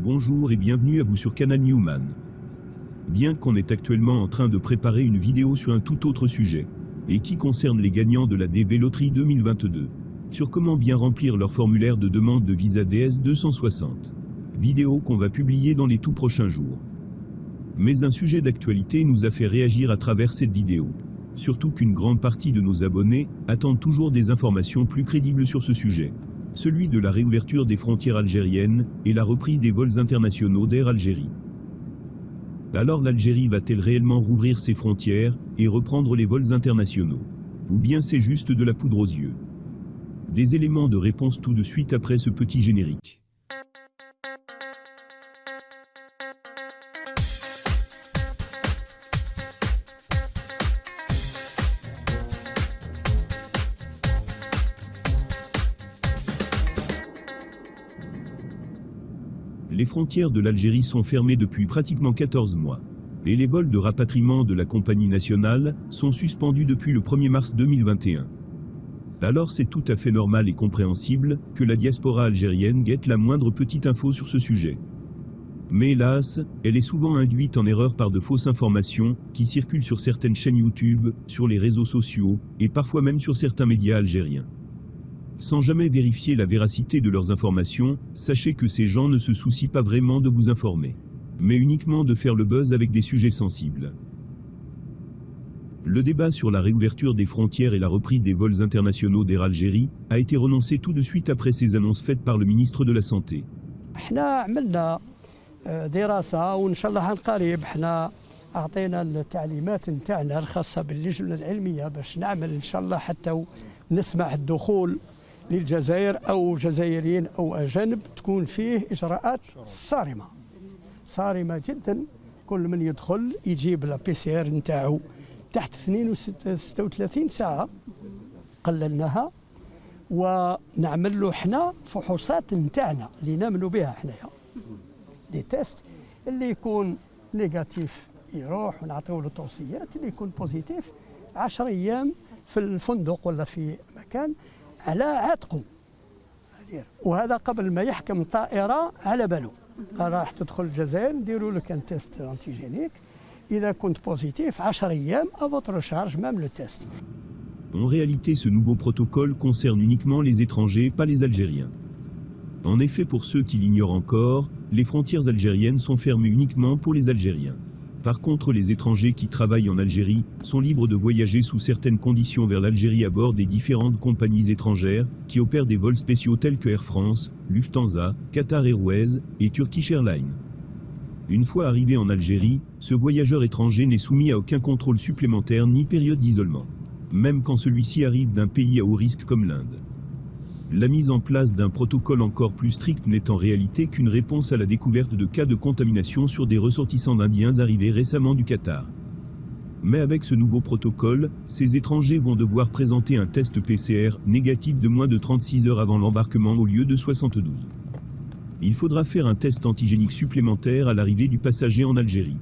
Bonjour et bienvenue à vous sur Canal Newman. Bien qu'on est actuellement en train de préparer une vidéo sur un tout autre sujet, et qui concerne les gagnants de la DV Loterie 2022, sur comment bien remplir leur formulaire de demande de visa DS260. Vidéo qu'on va publier dans les tout prochains jours. Mais un sujet d'actualité nous a fait réagir à travers cette vidéo. Surtout qu'une grande partie de nos abonnés attendent toujours des informations plus crédibles sur ce sujet. Celui de la réouverture des frontières algériennes et la reprise des vols internationaux d'Air Algérie. Alors l'Algérie va-t-elle réellement rouvrir ses frontières et reprendre les vols internationaux? Ou bien c'est juste de la poudre aux yeux? Des éléments de réponse tout de suite après ce petit générique. Les frontières de l'Algérie sont fermées depuis pratiquement 14 mois. Et les vols de rapatriement de la compagnie nationale sont suspendus depuis le 1er mars 2021. Alors c'est tout à fait normal et compréhensible que la diaspora algérienne guette la moindre petite info sur ce sujet. Mais hélas, elle est souvent induite en erreur par de fausses informations qui circulent sur certaines chaînes YouTube, sur les réseaux sociaux et parfois même sur certains médias algériens. Sans jamais vérifier la véracité de leurs informations, sachez que ces gens ne se soucient pas vraiment de vous informer, mais uniquement de faire le buzz avec des sujets sensibles. Le débat sur la réouverture des frontières et la reprise des vols internationaux d'Air Algérie a été renoncé tout de suite après ces annonces faites par le ministre de la Santé. احنا عملنا دراسة وإن شاء الله عن قريب احنا أعطينا التعليمات نتاعنا الخاصة باللجنة العلمية باش نعمل إن شاء الله حتى نسمح الدخول للجزائر أو جزائريين أو أجانب تكون فيه إجراءات صارمة جدا. كل من يدخل يجيب لا بي سي ار نتاعو تحت 36 ساعة قللناها ونعمل له حنا فحوصات نتاعنا اللي نعملوا بها حنايا دي تيست اللي يكون نيجاتيف يروح ونعطيو له توصيات، اللي يكون بوزيتيف 10 أيام في الفندق ولا في مكان على عاتقه. وهذا قبل ما يحكم الطائرة على باله. راح تدخل الجزائر نديروا لك ان تيست انتيجينيك، إذا كنت بوزيتيف 10 أيام à votre charge même le test. En réalité, ce nouveau protocole concerne uniquement les étrangers, pas les Algériens. En effet, pour ceux qui l'ignorent encore, les frontières algériennes sont fermées uniquement pour les Algériens. Par contre, les étrangers qui travaillent en Algérie sont libres de voyager sous certaines conditions vers l'Algérie à bord des différentes compagnies étrangères qui opèrent des vols spéciaux tels que Air France, Lufthansa, Qatar Airways et Turkish Airlines. Une fois arrivé en Algérie, ce voyageur étranger n'est soumis à aucun contrôle supplémentaire ni période d'isolement, même quand celui-ci arrive d'un pays à haut risque comme l'Inde. La mise en place d'un protocole encore plus strict n'est en réalité qu'une réponse à la découverte de cas de contamination sur des ressortissants d'Indiens arrivés récemment du Qatar. Mais avec ce nouveau protocole, ces étrangers vont devoir présenter un test PCR négatif de moins de 36 heures avant l'embarquement au lieu de 72. Il faudra faire un test antigénique supplémentaire à l'arrivée du passager en Algérie.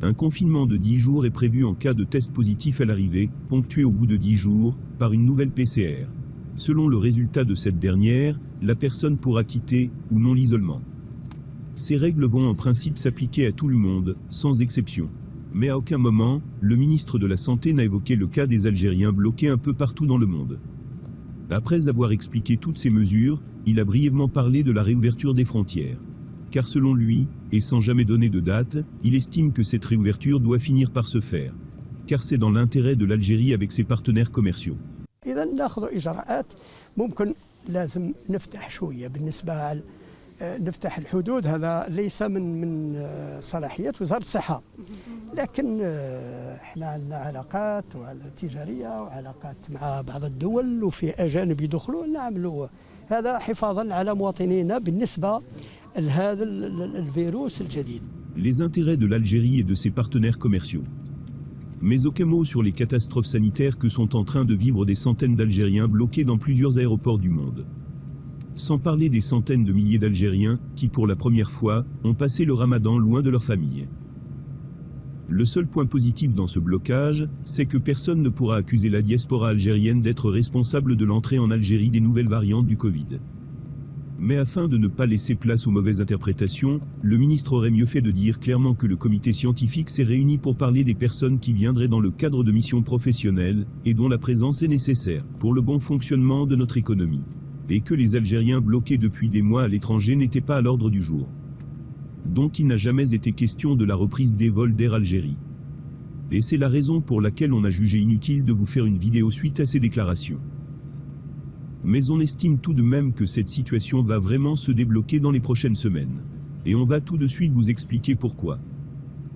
Un confinement de 10 jours est prévu en cas de test positif à l'arrivée, ponctué au bout de 10 jours, par une nouvelle PCR. Selon le résultat de cette dernière, la personne pourra quitter ou non l'isolement. Ces règles vont en principe s'appliquer à tout le monde, sans exception. Mais à aucun moment, le ministre de la Santé n'a évoqué le cas des Algériens bloqués un peu partout dans le monde. Après avoir expliqué toutes ces mesures, il a brièvement parlé de la réouverture des frontières. Car selon lui, et sans jamais donner de date, il estime que cette réouverture doit finir par se faire. Car c'est dans l'intérêt de l'Algérie avec ses partenaires commerciaux. إذا ناخذ إجراءات ممكن لازم نفتح شوية بالنسبة نفتح الحدود. هذا ليس من صلاحيات وزارة الصحة، لكن احنا عندنا علاقات تجارية وعلاقات مع بعض الدول وفي أجانب يدخلوا نعملوا هذا حفاظا على مواطنينا بالنسبة لهذا الفيروس الجديد. Les intérêts de l'Algérie et de ses partenaires commerciaux. Mais aucun mot sur les catastrophes sanitaires que sont en train de vivre des centaines d'Algériens bloqués dans plusieurs aéroports du monde. Sans parler des centaines de milliers d'Algériens qui, pour la première fois, ont passé le ramadan loin de leur famille. Le seul point positif dans ce blocage, c'est que personne ne pourra accuser la diaspora algérienne d'être responsable de l'entrée en Algérie des nouvelles variantes du Covid. Mais afin de ne pas laisser place aux mauvaises interprétations, le ministre aurait mieux fait de dire clairement que le comité scientifique s'est réuni pour parler des personnes qui viendraient dans le cadre de missions professionnelles et dont la présence est nécessaire pour le bon fonctionnement de notre économie. Et que les Algériens bloqués depuis des mois à l'étranger n'étaient pas à l'ordre du jour. Donc il n'a jamais été question de la reprise des vols d'Air Algérie. Et c'est la raison pour laquelle on a jugé inutile de vous faire une vidéo suite à ces déclarations. Mais on estime tout de même que cette situation va vraiment se débloquer dans les prochaines semaines. Et on va tout de suite vous expliquer pourquoi.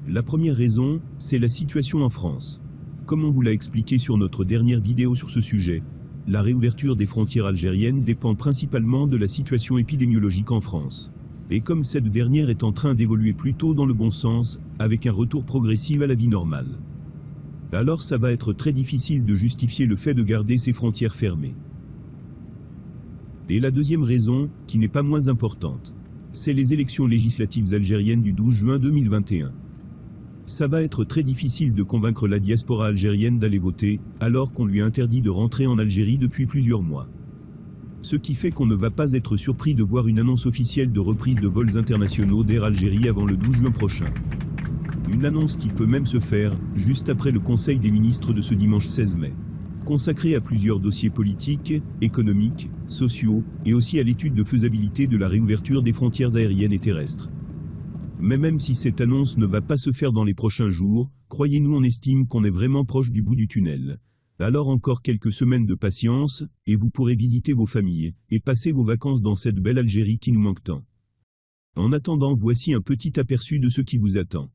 La première raison, c'est la situation en France. Comme on vous l'a expliqué sur notre dernière vidéo sur ce sujet, la réouverture des frontières algériennes dépend principalement de la situation épidémiologique en France. Et comme cette dernière est en train d'évoluer plutôt dans le bon sens, avec un retour progressif à la vie normale. Alors ça va être très difficile de justifier le fait de garder ces frontières fermées. Et la deuxième raison, qui n'est pas moins importante, c'est les élections législatives algériennes du 12 juin 2021. Ça va être très difficile de convaincre la diaspora algérienne d'aller voter, alors qu'on lui a interdit de rentrer en Algérie depuis plusieurs mois. Ce qui fait qu'on ne va pas être surpris de voir une annonce officielle de reprise de vols internationaux d'Air Algérie avant le 12 juin prochain. Une annonce qui peut même se faire, juste après le Conseil des ministres de ce dimanche 16 mai. Consacré à plusieurs dossiers politiques, économiques, sociaux, et aussi à l'étude de faisabilité de la réouverture des frontières aériennes et terrestres. Mais même si cette annonce ne va pas se faire dans les prochains jours, croyez-nous, on estime qu'on est vraiment proche du bout du tunnel. Alors encore quelques semaines de patience, et vous pourrez visiter vos familles, et passer vos vacances dans cette belle Algérie qui nous manque tant. En attendant, voici un petit aperçu de ce qui vous attend.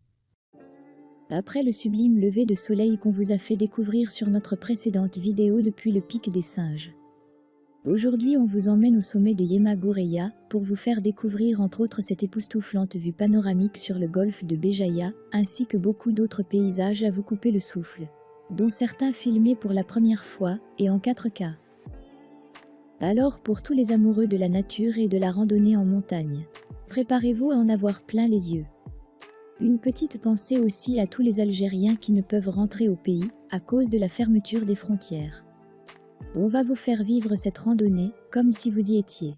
Après le sublime lever de soleil qu'on vous a fait découvrir sur notre précédente vidéo depuis le pic des singes. Aujourd'hui on vous emmène au sommet de Yemagoureya pour vous faire découvrir entre autres cette époustouflante vue panoramique sur le golfe de Béjaïa, ainsi que beaucoup d'autres paysages à vous couper le souffle, dont certains filmés pour la première fois et en 4K. Alors pour tous les amoureux de la nature et de la randonnée en montagne, préparez-vous à en avoir plein les yeux. Une petite pensée aussi à tous les Algériens qui ne peuvent rentrer au pays à cause de la fermeture des frontières. On va vous faire vivre cette randonnée comme si vous y étiez.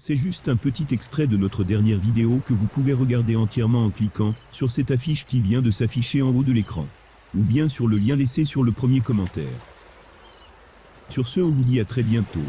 C'est juste un petit extrait de notre dernière vidéo que vous pouvez regarder entièrement en cliquant sur cette affiche qui vient de s'afficher en haut de l'écran, ou bien sur le lien laissé sur le premier commentaire. Sur ce, on vous dit à très bientôt.